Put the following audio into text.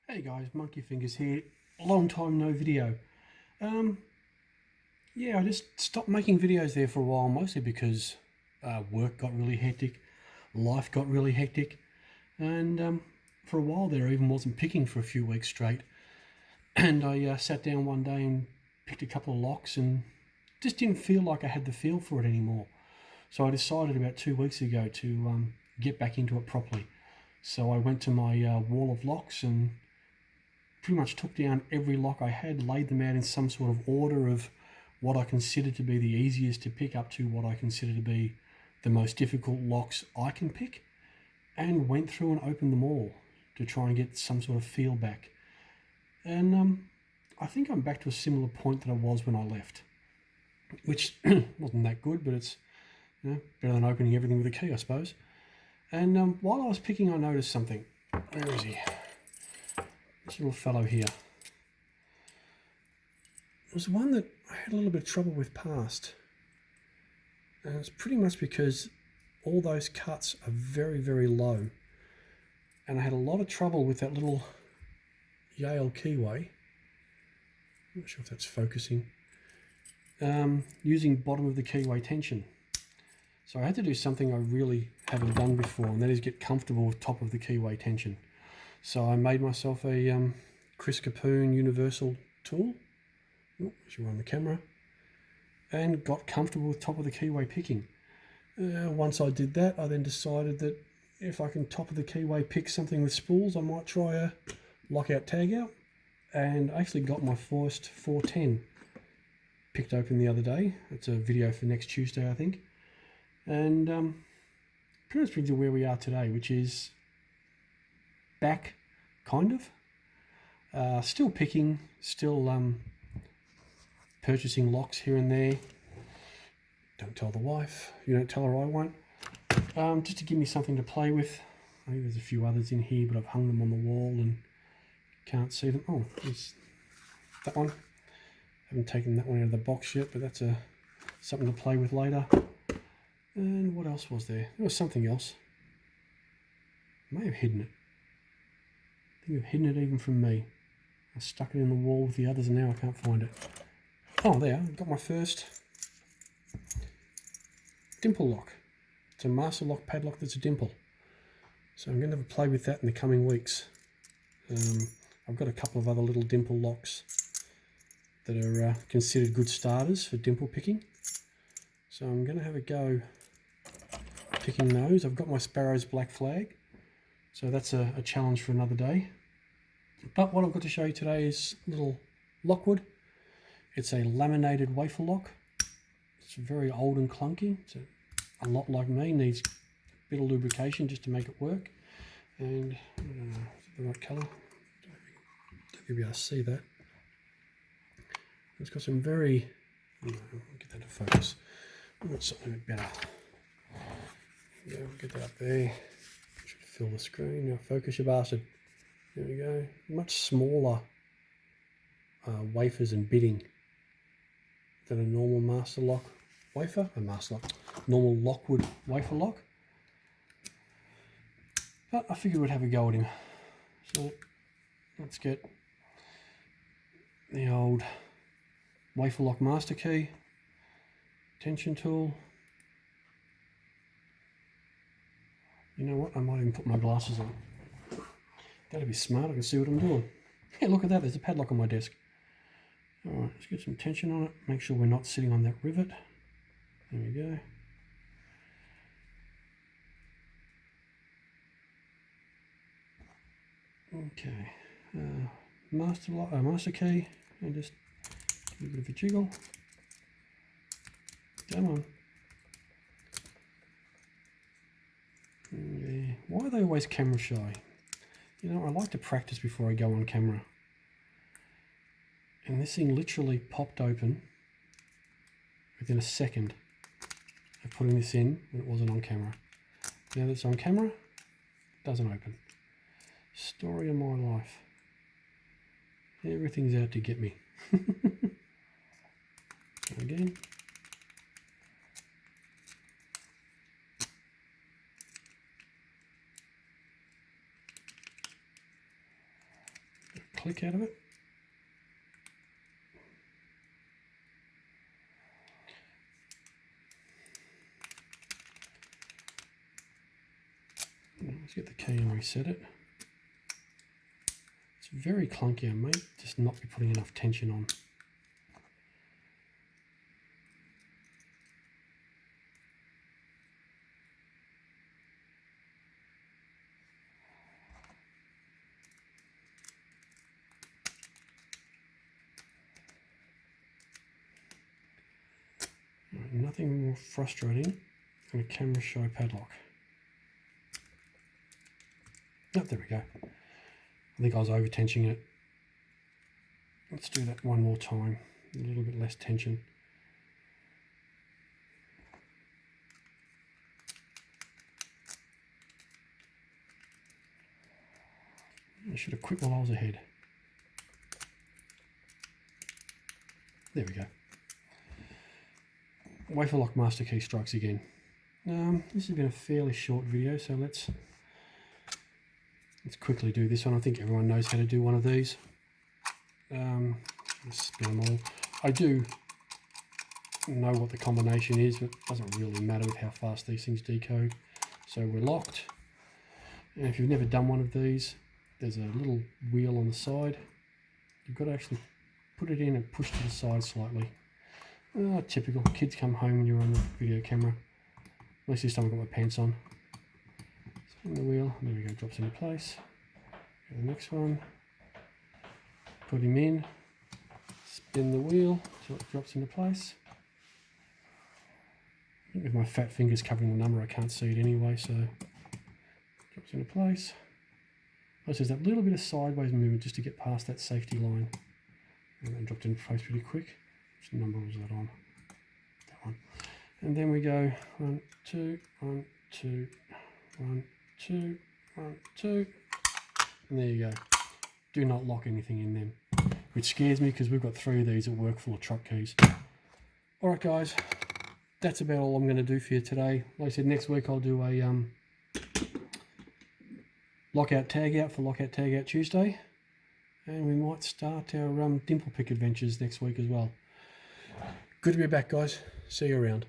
Hey guys, Monkey Fingers here. Long time no video. Um, yeah, I just stopped making videos there for a while, mostly because work got really hectic, life got really hectic, and for a while there I even wasn't picking for a few weeks straight. And I sat down one day and picked a couple of locks and just didn't feel like I had the feel for it anymore. So I decided about 2 weeks ago to get back into it properly. So I went to my wall of locks and pretty much took down every lock I had, laid them out in some sort of order of what I considered to be the easiest to pick up to what I consider to be the most difficult locks I can pick, and went through and opened them all to try and get some sort of feel back. And I think I'm back to a similar point that I was when I left, which wasn't that good, but it's better than opening everything with a key, I suppose. And while I was picking, I noticed something. Where is he? This little fellow here. It was one that I had a little bit of trouble with past. And it's pretty much because all those cuts are very, very low. And I had a lot of trouble with that little Yale keyway. I'm not sure if that's focusing. Using bottom of the keyway tension. So I had to do something I really haven't done before, and that is get comfortable with top of the keyway tension. So I made myself a Chris Capoon universal tool, as you're on the camera, and got comfortable with top of the keyway picking. Once I did that, I then decided that if I can top of the keyway pick something with spools, I might try a lockout tag out, and I actually got my first 410 picked open the other day. It's a video for next Tuesday, I think. And pretty much brings you where we are today, which is back, kind of. Still picking, still purchasing locks here and there. Don't tell the wife. You don't tell her, I won't. Just to give me something to play with. I think there's a few others in here, but I've hung them on the wall and can't see them. Oh, there's that one. Haven't taken that one out of the box yet, but that's something to play with later. And what else was there? There was something else. I may have hidden it. I think I've hidden it even from me. I stuck it in the wall with the others and now I can't find it. Oh, there. I've got my first dimple lock. It's a master lock padlock that's a dimple. So I'm going to have a play with that in the coming weeks. I've got a couple of other little dimple locks that are considered good starters for dimple picking. So I'm going to have a go picking those. I've got my Sparrow's Black Flag, so that's a challenge for another day. But what I've got to show you today is a little Lockwood. It's a laminated wafer lock. It's very old and clunky. It's a lot like me, needs a bit of lubrication just to make it work. And I don't know, is it the right colour? Don't be able to see that. It's got some very, I'll get that to focus. I want something a bit better. Yeah, we'll get that up there. Should fill the screen. Now focus, you bastard. There we go. Much smaller wafers and bitting than a normal master lock wafer. Normal Lockwood wafer lock. But I figured we'd have a go at him. So let's get the old wafer lock master key, tension tool. You know what? I might even put my glasses on. That'd be smart. I can see what I'm doing. Hey, look at that. There's a padlock on my desk. Alright, let's get some tension on it. Make sure we're not sitting on that rivet. There we go. Okay. Master key. And just give it a bit of a jiggle. Come on. Yeah. Why are they always camera shy? You know, I like to practice before I go on camera. And this thing literally popped open within a second of putting this in when it wasn't on camera. Now that it's on camera, it doesn't open. Story of my life. Everything's out to get me. Again. click out of it. Let's get the key and reset it. It's very clunky. I may just not be putting enough tension on. Nothing more frustrating than a camera shy padlock. Oh, there we go. I think I was over tensioning it. Let's do that one more time. A little bit less tension. I should have quit while I was ahead. There we go. Wafer lock master key strikes again. This has been a fairly short video, so let's quickly do this one. I think everyone knows how to do one of these. Let's spin them all. I do know what the combination is, but it doesn't really matter with how fast these things decode. So we're locked. And if you've never done one of these, there's a little wheel on the side. You've got to actually put it in and push to the side slightly. Typical. Kids come home when you're on the video camera. At least this time I've got my pants on. Spin the wheel. There we go. Drops into place. Go to the next one. Put him in. Spin the wheel until it drops into place. I think with my fat fingers covering the number, I can't see it anyway, so drops into place. Also, there's that little bit of sideways movement just to get past that safety line. And then dropped into place pretty quick. Which number was that on? That one. And then we go 1, 2, 1, 2, 1, 2, 1, 2. And there you go. Do not lock anything in them. Which scares me because we've got 3 of these at work full of truck keys. Alright guys, that's about all I'm going to do for you today. Like I said, next week I'll do a lockout tag out for Lockout Tag Out Tuesday. And we might start our dimple pick adventures next week as well. Good to be back guys. See you around.